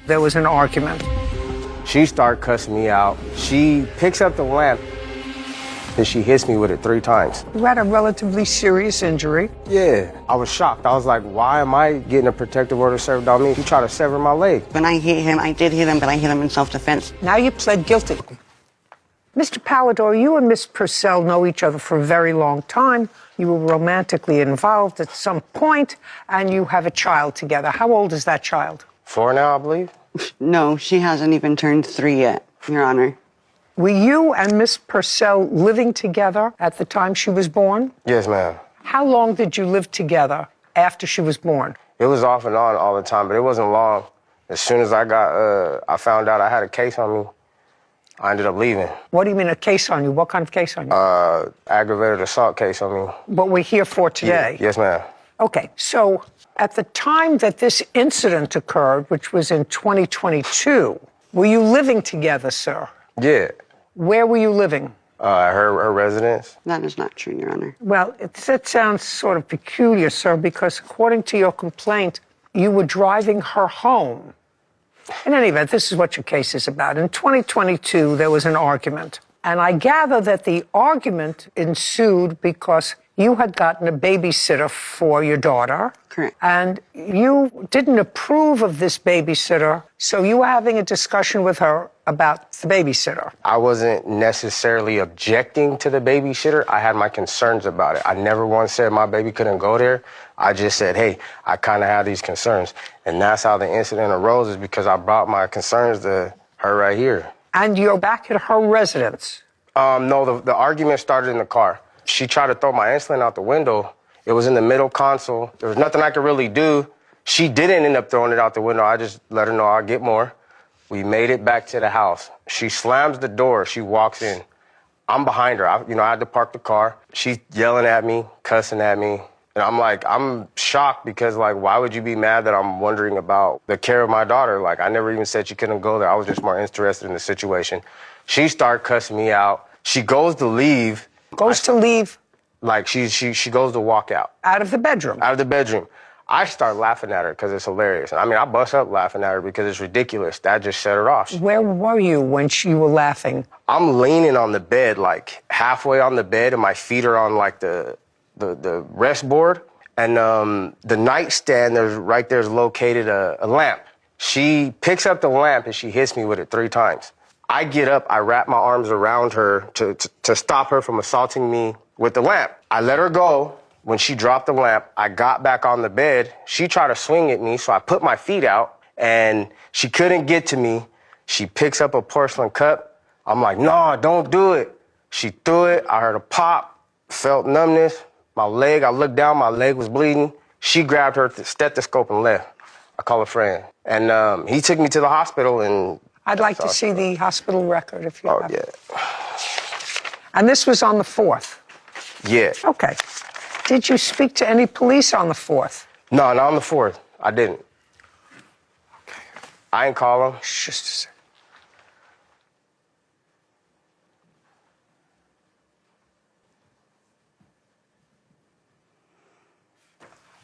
There was an argument. She started cussing me out. She picks up the lamp and she hits me with it 3 times. You had a relatively serious injury. Yeah, I was shocked. I was like, why am I getting a protective order served on me? He tried to sever my leg. When I hit him, I did hit him, but I hit him in self-defense. Now you pled guilty. Mr. Pallador, you and Miss Purcell know each other for a very long time. You were romantically involved at some point, and you have a child together. How old is that child? 4 now, I believe. No, she hasn't even turned 3 yet, Your Honor. Were you and Miss Purcell living together at the time she was born? Yes, ma'am. How long did you live together after she was born? It was off and on all the time, but it wasn't long. As soon as I found out I had a case on me, I ended up leaving. What do you mean a case on you? What kind of case on you? Aggravated assault case on me. What we're here for today? Yes, ma'am. Okay, so at the time that this incident occurred, which was in 2022, were you living together, sir? Yeah. Where were you living? Her residence. That is not true, Your Honor. Well, that sounds sort of peculiar, sir, because according to your complaint, you were driving her home. In any event, this is what your case is about. In 2022, there was an argument. And I gather that the argument ensued because you had gotten a babysitter for your daughter. Correct. And you didn't approve of this babysitter, so you were having a discussion with her about the babysitter. I wasn't necessarily objecting to the babysitter. I had my concerns about it. I never once said my baby couldn't go there. I just said, hey, I kind of have these concerns. And that's how the incident arose, is because I brought my concerns to her right here. And you're back at her residence? No, the argument started in the car. She tried to throw my insulin out the window. It was in the middle console. There was nothing I could really do. She didn't end up throwing it out the window. I just let her know I'll get more. We made it back to the house. She slams the door. She walks in. I'm behind her. I had to park the car. She's yelling at me, cussing at me. And I'm shocked because, why would you be mad that I'm wondering about the care of my daughter? I never even said she couldn't go there. I was just more interested in the situation. She started cussing me out. She goes to leave. Goes to leave? She goes to walk out. Out of the bedroom? Out of the bedroom. I start laughing at her because it's hilarious. I bust up laughing at her because it's ridiculous. That just set her off. Where were you when you were laughing? I'm leaning on the bed, halfway on the bed, and my feet are on, the rest board. And the nightstand right there is located a lamp. She picks up the lamp and she hits me with it 3 times. I get up, I wrap my arms around her to stop her from assaulting me with the lamp. I let her go. When she dropped the lamp, I got back on the bed. She tried to swing at me, so I put my feet out, and she couldn't get to me. She picks up a porcelain cup. I'm like, no, don't do it. She threw it. I heard a pop, felt numbness. My leg, I looked down, my leg was bleeding. She grabbed her stethoscope and left. I called a friend. And he took me to the hospital, and I'd like to see the hospital record if you have it. Yeah. And this was on the 4th? Yeah. Okay. Did you speak to any police on the 4th? No, not on the 4th. I didn't. Okay. I didn't call them. Just a second.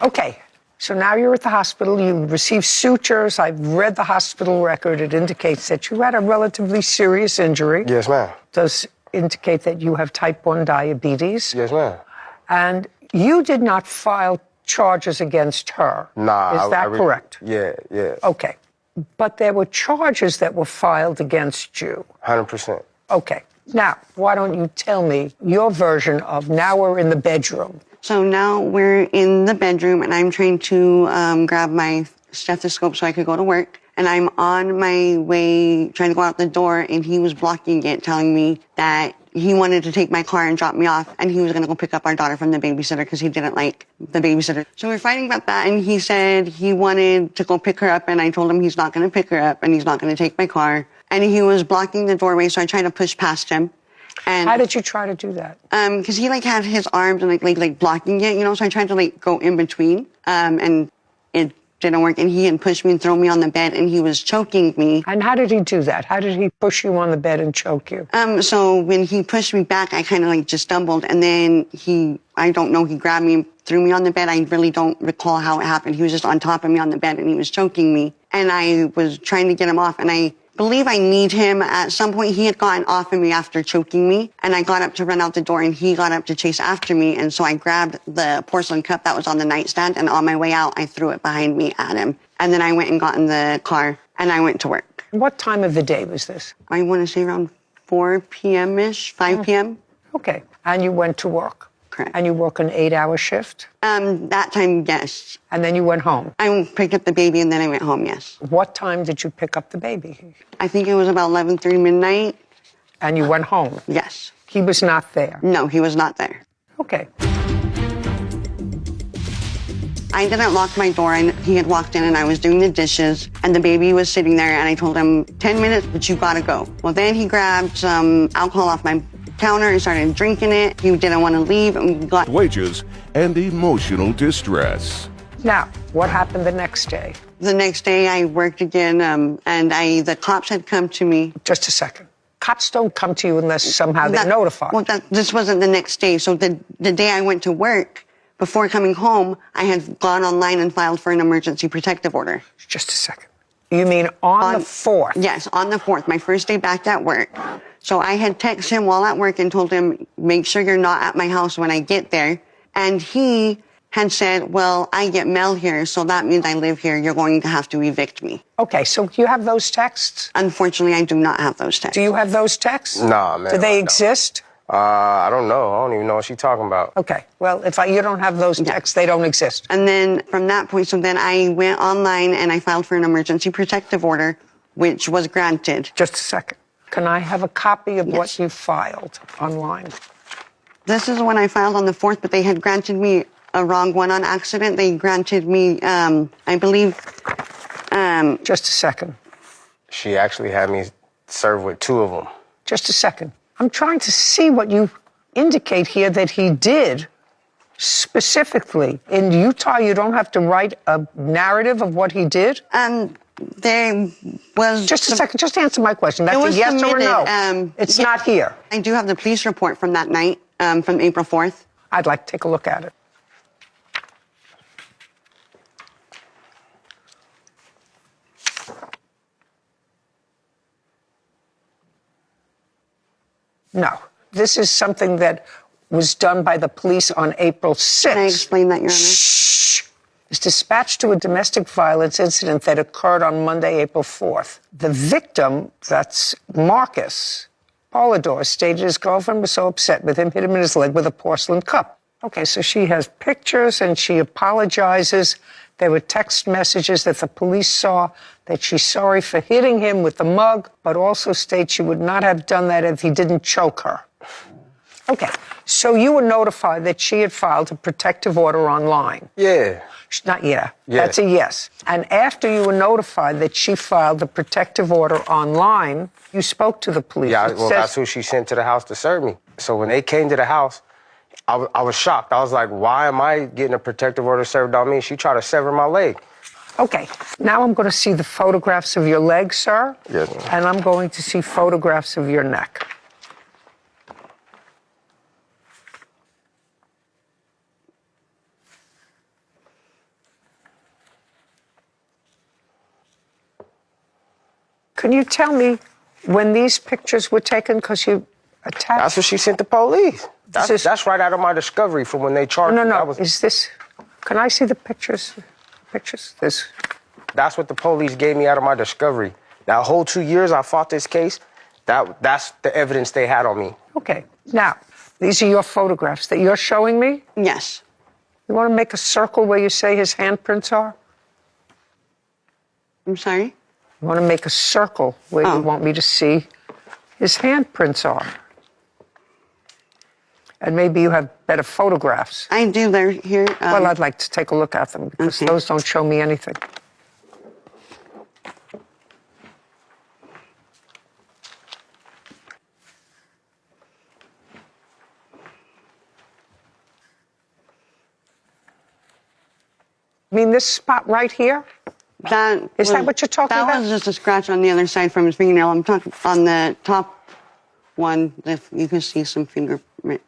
Okay. So now you're at the hospital. You received sutures. I've read the hospital record. It indicates that you had a relatively serious injury. Yes, ma'am. Does indicate that you have type 1 diabetes. Yes, ma'am. And you did not file charges against her. Nah. Is that correct? Yeah. Okay. But there were charges that were filed against you. 100%. Okay. Now, why don't you tell me your version of now we're in the bedroom? So now we're in the bedroom, and I'm trying to grab my stethoscope so I could go to work. And I'm on my way trying to go out the door, and he was blocking it, telling me that he wanted to take my car and drop me off, and he was going to go pick up our daughter from the babysitter because he didn't like the babysitter. So we're fighting about that, and he said he wanted to go pick her up, and I told him he's not going to pick her up, and he's not going to take my car. And he was blocking the doorway, so I tried to push past him. And how did you try to do that? Because he had his arms and like blocking it, so I tried to go in between, and it didn't work. And he had pushed me and thrown me on the bed, and he was choking me. And how did he do that? How did he push you on the bed and choke you? So when he pushed me back, I kind of just stumbled, and then he grabbed me and threw me on the bed. I really don't recall how it happened. He was just on top of me on the bed, and he was choking me. and I was trying to get him off, and I believe I kneed him. At some point, he had gotten off of me after choking me, and I got up to run out the door, and he got up to chase after me, and so I grabbed the porcelain cup that was on the nightstand, and on my way out, I threw it behind me at him. And then I went and got in the car, and I went to work. What time of the day was this? I want to say around 4 p.m.-ish, 5 p.m. Okay. And you went to work? Correct. And you work an 8-hour shift? That time, yes. And then you went home? I picked up the baby, and then I went home, yes. What time did you pick up the baby? I think it was about 11:30 midnight. And you went home? Yes. He was not there? No, he was not there. Okay. I didn't lock my door, and he had walked in, and I was doing the dishes, and the baby was sitting there, and I told him, 10 minutes, but you gotta go. Well, then he grabbed some alcohol off my counter and started drinking it. He didn't want to leave, and we got wages and emotional distress. Now, what happened the next day? The next day, I worked again, and the cops had come to me. Just a second. Cops don't come to you unless somehow they're notified. Well, this wasn't the next day. So the day I went to work, before coming home, I had gone online and filed for an emergency protective order. Just a second. You mean on the 4th? Yes, on the 4th, my first day back at work. So I had texted him while at work and told him, make sure you're not at my house when I get there. And he had said, well, I get mail here, so that means I live here. You're going to have to evict me. Okay, so you have those texts? Unfortunately, I do not have those texts. Do you have those texts? Nah, man. Do they no. exist? I don't know. I don't even know what she's talking about. Okay, well, if you don't have those texts, they don't exist. And then from that point, so then I went online and I filed for an emergency protective order, which was granted. Just a second. Can I have a copy of Yes. what you filed online? This is when I filed on the 4th, but they had granted me a wrong one on accident. They granted me, I believe... Just a second. She actually had me served with 2 of them. Just a second. I'm trying to see what you indicate here that he did specifically. In Utah, you don't have to write a narrative of what he did? There was... Just a second. Just answer my question. That's a yes or a no. It's not here. I do have the police report from that night, from April 4th. I'd like to take a look at it. No. This is something that was done by the police on April 6th. Can I explain that, Your Honor? Shh. It's dispatched to a domestic violence incident that occurred on Monday, April 4th. The victim, that's Marcus Polidor, stated his girlfriend was so upset with him, hit him in his leg with a porcelain cup. Okay, so she has pictures and she apologizes. There were text messages that the police saw that she's sorry for hitting him with the mug, but also states she would not have done that if he didn't choke her. Okay, so you were notified that she had filed a protective order online. Yeah. Not yeah. Yeah. That's a yes. And after you were notified that she filed the protective order online, you spoke to the police. Yeah, well, that's who she sent to the house to serve me. So when they came to the house, I was shocked. I was like, why am I getting a protective order served on me? She tried to sever my leg. Okay, now I'm going to see the photographs of your leg, sir. Yes, ma'am. And I'm going to see photographs of your neck. Can you tell me when these pictures were taken? Because you attached... That's what she sent the police. That's right out of my discovery from when they charged me. No. Is this... Can I see the pictures? This... That's what the police gave me out of my discovery. That whole 2 years I fought this case, that's the evidence they had on me. Okay. Now, these are your photographs that you're showing me? Yes. You want to make a circle where you say his handprints are? I'm sorry? You want to make a circle where you want me to see his handprints are. And maybe you have better photographs. I do. They're here. Well, I'd like to take a look at them because those don't show me anything. I mean, this spot right here? Is that what you're talking about? That was just a scratch on the other side from his fingernail. I'm talking on the top one, if you can see some fingerprint.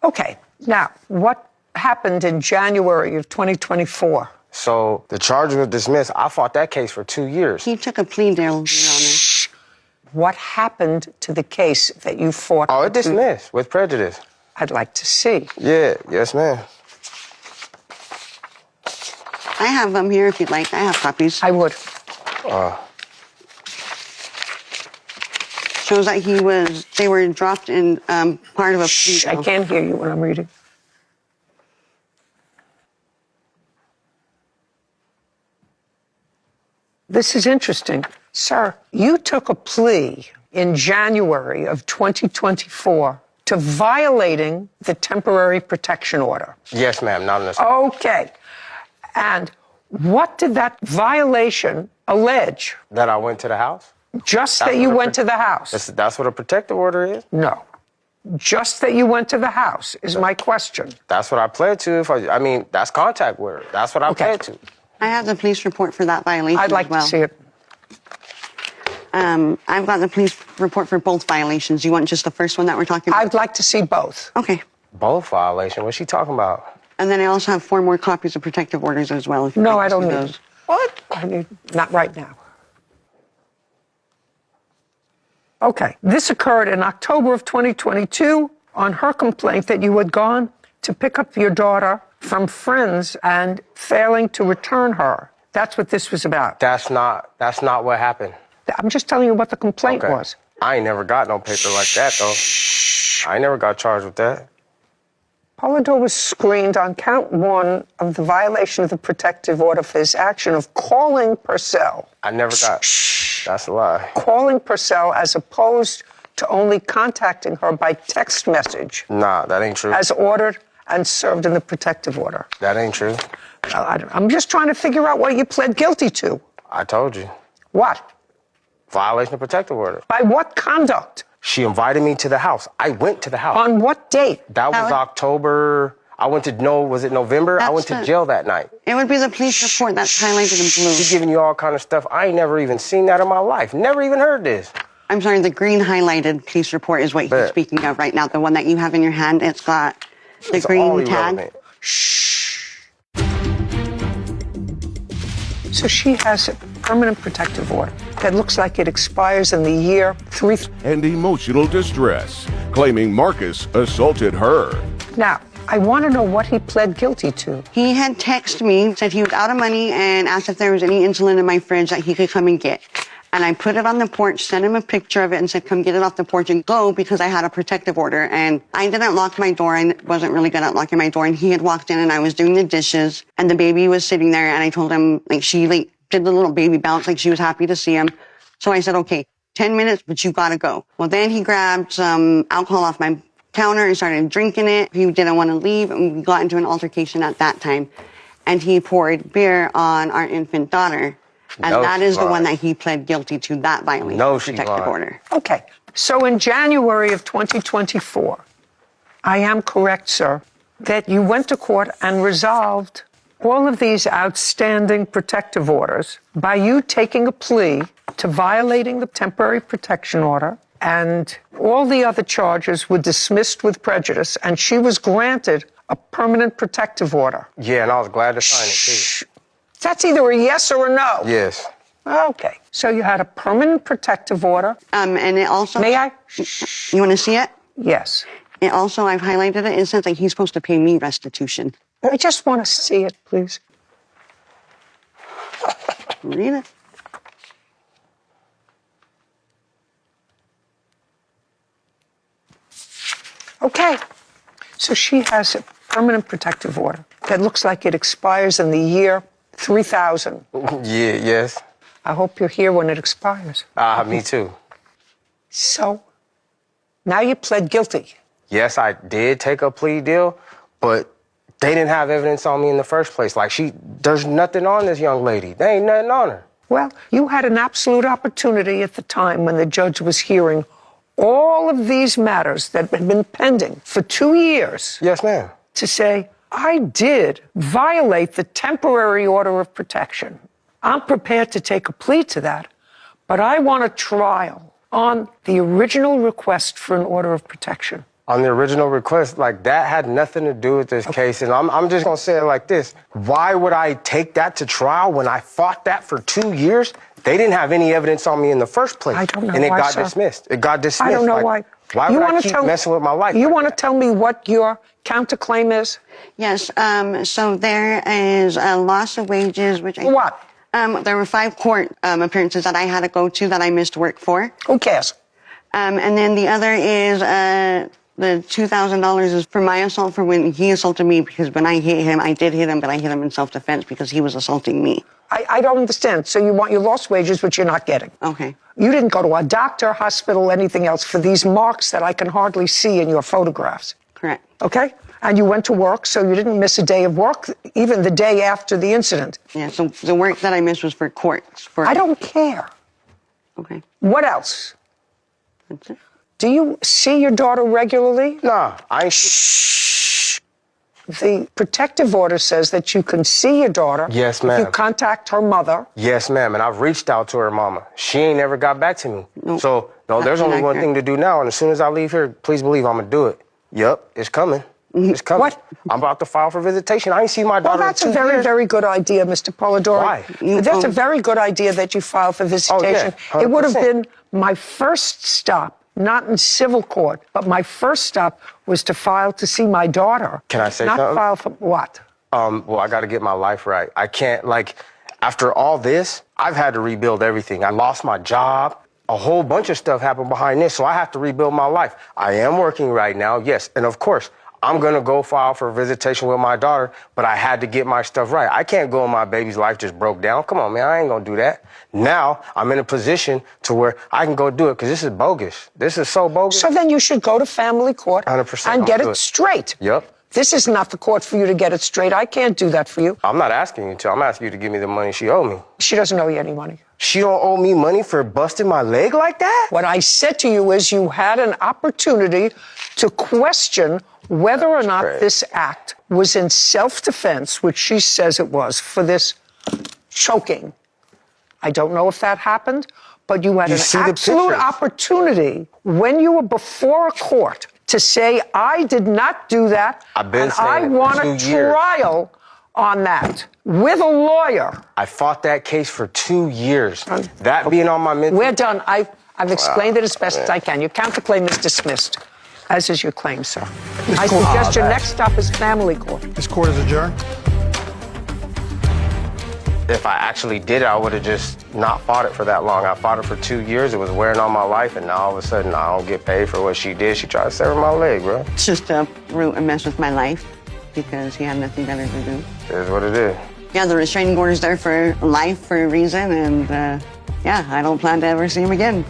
Okay. Now, what happened in January of 2024? So the charges were dismissed. I fought that case for 2 years. He took a plea deal, Your Honor. What happened to the case that you fought? Oh, it dismissed with prejudice. I'd like to see. Yeah, yes, ma'am. I have them here if you'd like. I have copies. I would. Shows that they were dropped in part of a plea deal. I can't hear you when I'm reading. This is interesting. Sir, you took a plea in January of 2024 to violating the temporary protection order. Yes, ma'am, not in the... Okay. And what did that violation allege? That I went to the house? Just that you went to the house? That's what a protective order is? No. Just that you went to the house is my question. That's what I pled to. I mean, that's contact with her. That's what I pled to. I have the police report for that violation I'd like as well. to see it. I've got the police report for both violations. You want just the first one that we're talking about? I'd like to see both. Okay. Both violation? What's she talking about? And then I also have 4 more copies of protective orders as well. If you'd No, like I to don't see need those. it. What? I need, not right now. Okay. This occurred in October of 2022 on her complaint that you had gone to pick up your daughter from friends and failing to return her. That's what this was about. That's not what happened. I'm just telling you what the complaint was. I ain't never got no paper like that, though. I ain't never got charged with that. Polidor was screened on count 1 of the violation of the protective order for his action of calling Purcell. I never got... That's a lie. Calling Purcell as opposed to only contacting her by text message. Nah, that ain't true. As ordered and served in the protective order. That ain't true. I'm just trying to figure out what you pled guilty to. I told you. What? Violation of protective order. By what conduct? She invited me to the house. I went to the house. On what date? That was October. I went to, was it November? I went to jail that night. It would be the police report that's highlighted in blue. She's giving you all kind of stuff. I ain't never even seen that in my life. Never even heard this. I'm sorry, the green highlighted police report is what he's speaking of right now. The one that you have in your hand, it's got the green tag. So she has a permanent protective order that looks like it expires in the year 3. And emotional distress, claiming Marcus assaulted her. Now, I want to know what he pled guilty to. He had texted me, said he was out of money, and asked if there was any insulin in my fridge that he could come and get. And I put it on the porch, sent him a picture of it, and said, come get it off the porch and go, because I had a protective order. And I didn't lock my door. I wasn't really good at locking my door. And he had walked in, and I was doing the dishes, and the baby was sitting there, and I told him, she did the little baby bounce, she was happy to see him. So I said, okay, 10 minutes, but you gotta go. Well, then he grabbed some alcohol off my counter and started drinking it. He didn't want to leave, and we got into an altercation at that time. And he poured beer on our infant daughter. And that is the one that he pled guilty to, that violation of protective order. Okay. So in January of 2024, I am correct, sir, that you went to court and resolved all of these outstanding protective orders by you taking a plea to violating the temporary protection order, and all the other charges were dismissed with prejudice, and she was granted a permanent protective order. Yeah, and I was glad to sign it, too. That's either a yes or a no. Yes. Okay. So you had a permanent protective order. And it also... May I? You want to see it? Yes. It also, I've highlighted it. It says that he's supposed to pay me restitution. I just want to see it, please. Read it. Okay. So she has a permanent protective order that looks like it expires in the year 3000. Yes. I hope you're here when it expires. Me too. So, now you pled guilty. Yes, I did take a plea deal, but they didn't have evidence on me in the first place. There's nothing on this young lady. There ain't nothing on her. Well, you had an absolute opportunity at the time when the judge was hearing all of these matters that had been pending for 2 years. Yes, ma'am. To say, I did violate the temporary order of protection. I'm prepared to take a plea to that, but I want a trial on the original request for an order of protection. on the original request, like that had nothing to do with this case. And I'm just gonna say it like this. Why would I take that to trial when I fought that for 2 years? They didn't have any evidence on me in the first place. I don't know and it why, got sir. dismissed. It got dismissed. I don't know like, why. Why would I keep messing with my life? You like want to that? tell me what your counterclaim is? Yes. So there is a loss of wages, which I... What? There were 5 court appearances that I had to go to that I missed work for. Who cares? And then the other is the $2,000 is for my assault for when he assaulted me, because when I hit him, I did hit him, but I hit him in self-defense because he was assaulting me. I don't understand. So you want your lost wages, which you're not getting. Okay. You didn't go to a doctor, hospital, anything else for these marks that I can hardly see in your photographs. Correct. Okay? And you went to work, so you didn't miss a day of work, even the day after the incident. Yeah, so the work that I missed was for courts. I don't care. Okay. What else? That's it. Do you see your daughter regularly? Nah, I ain't. Shh. The protective order says that you can see your daughter. Yes, if ma'am. you contact her mother. Yes, ma'am. And I've reached out to her mama. She ain't never got back to me. Nope. So, no, there's only one accurate. thing to do now. And as soon as I leave here, please believe I'm going to do it. Yep, it's coming. It's coming. What? I'm about to file for visitation. I ain't seen my Well, daughter that's in a 2 very, years. very good idea, Mr. Polidori. Why? That's a very good idea that you file for visitation. yeah, It would have 100%. been my first stop, not in civil court, but my first stop was to file to see my daughter. Can I say not something? File for what? Well, I got to get my life right. I can't, after all this, I've had to rebuild everything. I lost my job. A whole bunch of stuff happened behind this, so I have to rebuild my life. I am working right now, yes. And of course, I'm going to go file for visitation with my daughter, but I had to get my stuff right. I can't go and my baby's life just broke down. Come on, man, I ain't going to do that. Now, I'm in a position to where I can go do it because this is bogus. This is so bogus. So then you should go to family court 100%, and get I'll do it it. straight. Yep. This is not the court for you to get it straight. I can't do that for you. I'm not asking you to. I'm asking you to give me the money she owed me. She doesn't owe you any money. She don't owe me money for busting my leg like that? What I said to you is you had an opportunity to question whether or not crazy. this act was in self-defense, which she says it was, for this choking. I don't know if that happened, but you had You an see the absolute pictures. opportunity when you were before a court to say, I did not do that, I've been and saying I it for want a 2 years. trial on that with a lawyer. I fought that case for 2 years. That being on my mental... We're done. I've explained it as best as I can. Your counterclaim is dismissed, as is your claim, sir. I suggest your next stop is family court. This court is adjourned. If I actually did it, I would have just not fought it for that long. I fought it for 2 years. It was wearing on my life, and now all of a sudden I don't get paid for what she did. She tried to sever my leg, bro. It It's just to root and mess with my life because he had nothing better to do. is what it is. Yeah, the restraining order's there for life for a reason, and yeah, I don't plan to ever see him again.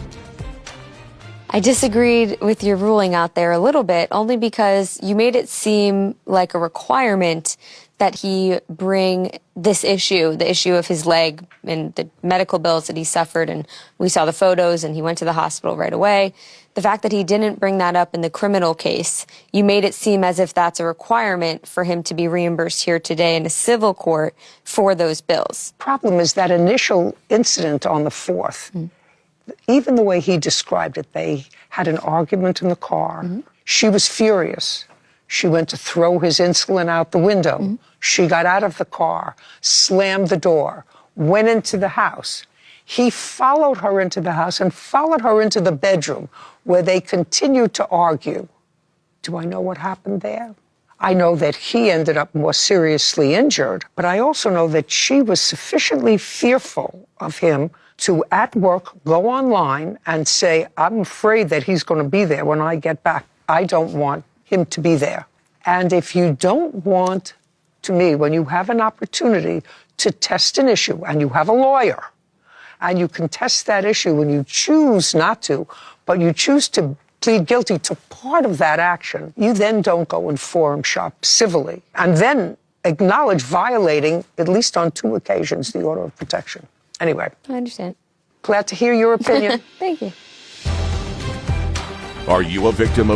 I disagreed with your ruling out there a little bit, only because you made it seem like a requirement that he bring this issue, the issue of his leg and the medical bills that he suffered, and we saw the photos and he went to the hospital right away. The fact that he didn't bring that up in the criminal case, you made it seem as if that's a requirement for him to be reimbursed here today in a civil court for those bills. Problem is that initial incident on the 4th, even the way he described it, they had an argument in the car. She was furious. She went to throw his insulin out the window. She got out of the car, slammed the door, went into the house. He followed her into the house and followed her into the bedroom where they continued to argue. Do I know what happened there? I know that he ended up more seriously injured, but I also know that she was sufficiently fearful of him to, at work, go online and say, I'm afraid that he's going to be there when I get back. I don't want him to be there. And if you don't want, to me, when you have an opportunity to test an issue and you have a lawyer and you can test that issue and you choose not to, but you choose to plead guilty to part of that action, you then don't go and forum shop civilly and then acknowledge violating, at least on 2 occasions, the order of protection. Anyway. I understand. Glad to hear your opinion. Thank you. Are you a victim of